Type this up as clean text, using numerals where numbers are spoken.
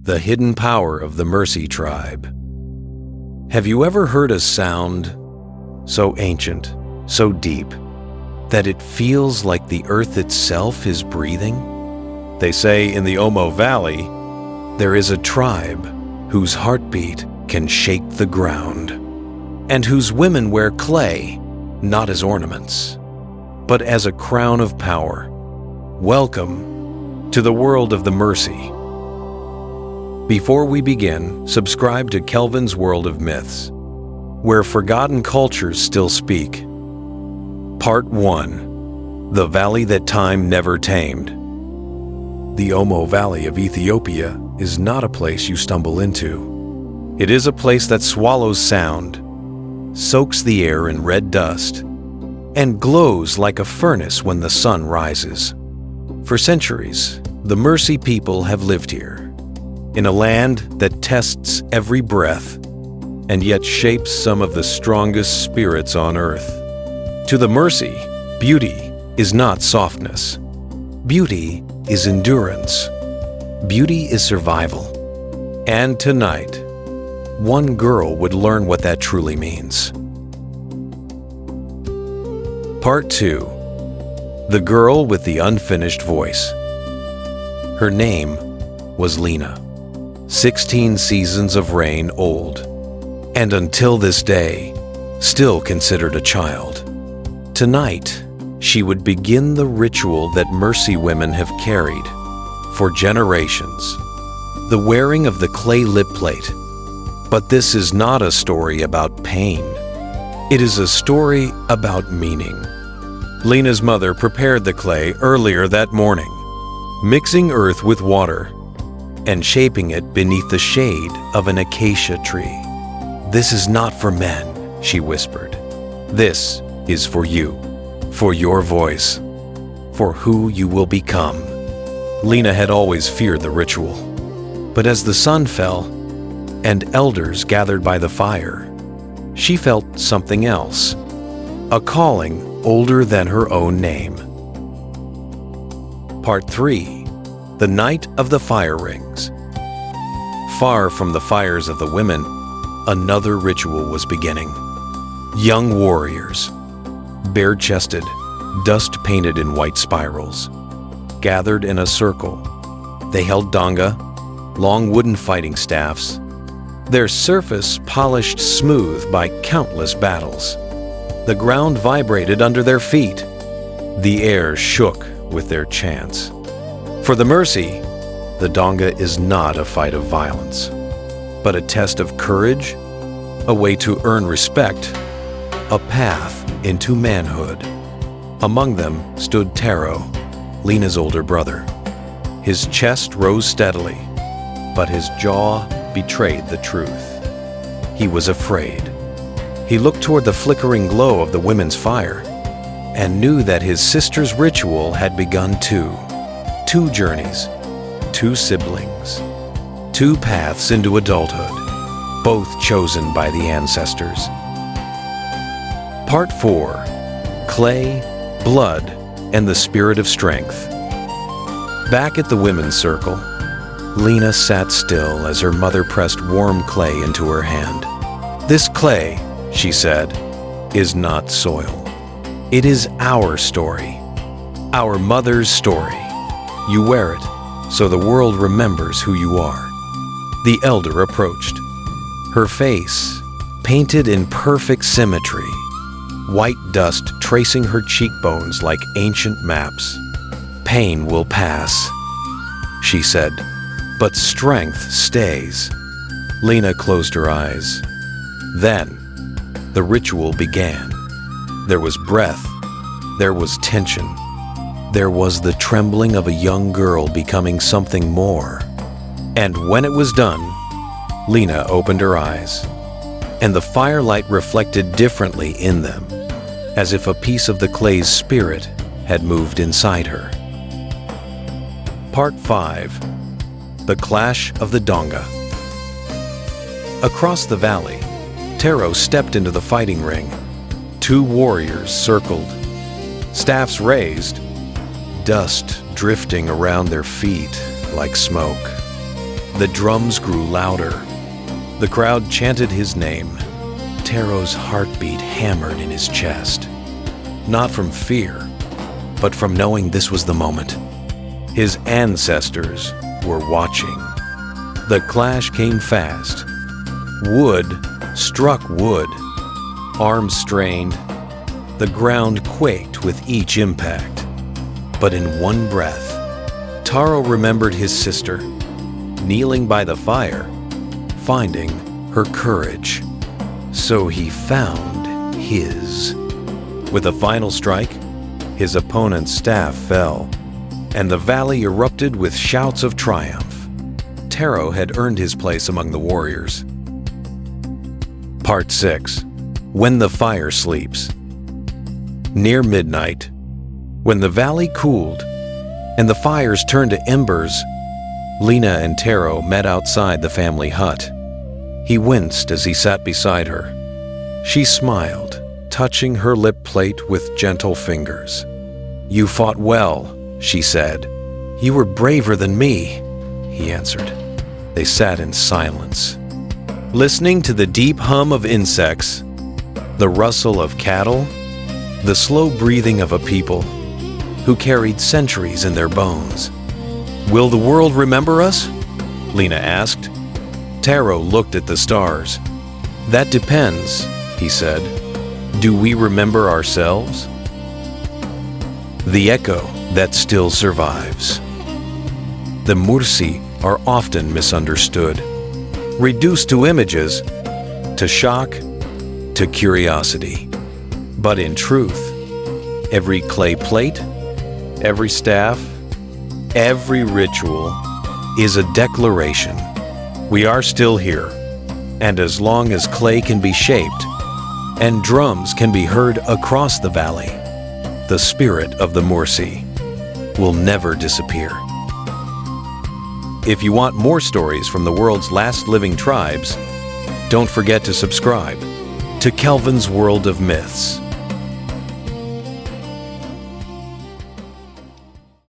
The hidden power of the Mursi Tribe. Have you ever heard a sound so ancient, so deep, that it feels like the earth itself is breathing? They say in the Omo Valley, there is a tribe whose heartbeat can shake the ground, and whose women wear clay, not as ornaments, but as a crown of power. Welcome to the world of the Mursi. Before we begin, subscribe to Kelvin's World of Myths, where forgotten cultures still speak. Part 1. The Valley That Time Never Tamed. The Omo Valley of Ethiopia is not a place you stumble into. It is a place that swallows sound, soaks the air in red dust, and glows like a furnace when the sun rises. For centuries, the Mursi people have lived here, in a land that tests every breath and yet shapes some of the strongest spirits on earth. To the Mursi, beauty is not softness. Beauty is endurance. Beauty is survival. And tonight, one girl would learn what that truly means. Part 2. The Girl with the Unfinished Voice. Her name was Lena. 16 seasons of rain old, and until this day, still considered a child. Tonight, she would begin the ritual that Mursi women have carried for generations, the wearing of the clay lip plate. But this is not a story about pain. It is a story about meaning. Lena's mother prepared the clay earlier that morning, mixing earth with water and shaping it beneath the shade of an acacia tree. "This is not for men," she whispered. "This is for you, for your voice, for who you will become." Lena had always feared the ritual. But as the sun fell and elders gathered by the fire, she felt something else, a calling older than her own name. Part 3. The Night of the Fire Rings. Far from the fires of the women, another ritual was beginning. Young warriors, bare-chested, dust-painted in white spirals, gathered in a circle. They held donga, long wooden fighting staffs, their surface polished smooth by countless battles. The ground vibrated under their feet. The air shook with their chants. For the Mursi, the donga is not a fight of violence, but a test of courage, a way to earn respect, a path into manhood. Among them stood Taro, Lena's older brother. His chest rose steadily, but his jaw betrayed the truth. He was afraid. He looked toward the flickering glow of the women's fire and knew that his sister's ritual had begun too. 2 journeys, 2 siblings, 2 paths into adulthood, both chosen by the ancestors. Part 4. Clay, Blood, and the Spirit of Strength. Back at the women's circle, Lena sat still as her mother pressed warm clay into her hand. "This clay," she said, "is not soil. It is our story, our mother's story. You wear it, so the world remembers who you are." The elder approached. Her face, painted in perfect symmetry, white dust tracing her cheekbones like ancient maps. "Pain will pass," she said, "but strength stays." Lena closed her eyes. Then, the ritual began. There was breath, there was tension. There was the trembling of a young girl becoming something more. And when it was done, Lena opened her eyes, and the firelight reflected differently in them, as if a piece of the clay's spirit had moved inside her. Part 5. The Clash of the Donga. Across the valley, Taro stepped into the fighting ring. 2 warriors circled, staffs raised, dust drifting around their feet like smoke. The drums grew louder. The crowd chanted his name. Tero's heartbeat hammered in his chest. Not from fear, but from knowing this was the moment. His ancestors were watching. The clash came fast. Wood struck wood. Arms strained. The ground quaked with each impact. But in one breath, Taro remembered his sister, kneeling by the fire, finding her courage. So he found his. With a final strike, his opponent's staff fell, and the valley erupted with shouts of triumph. Taro had earned his place among the warriors. Part 6. When the Fire Sleeps. Near midnight, when the valley cooled and the fires turned to embers, Lena and Taro met outside the family hut. He winced as he sat beside her. She smiled, touching her lip plate with gentle fingers. "You fought well," she said. "You were braver than me," he answered. They sat in silence, listening to the deep hum of insects, the rustle of cattle, the slow breathing of a people who carried centuries in their bones. "Will the world remember us?" Lena asked. Taro looked at the stars. "That depends," he said. "Do we remember ourselves?" The echo that still survives. The Mursi are often misunderstood, reduced to images, to shock, to curiosity. But in truth, every clay plate, every staff, every ritual is a declaration. We are still here, and as long as clay can be shaped and drums can be heard across the valley, the spirit of the Mursi will never disappear. If you want more stories from the world's last living tribes, don't forget to subscribe to Kelvin's World of Myths.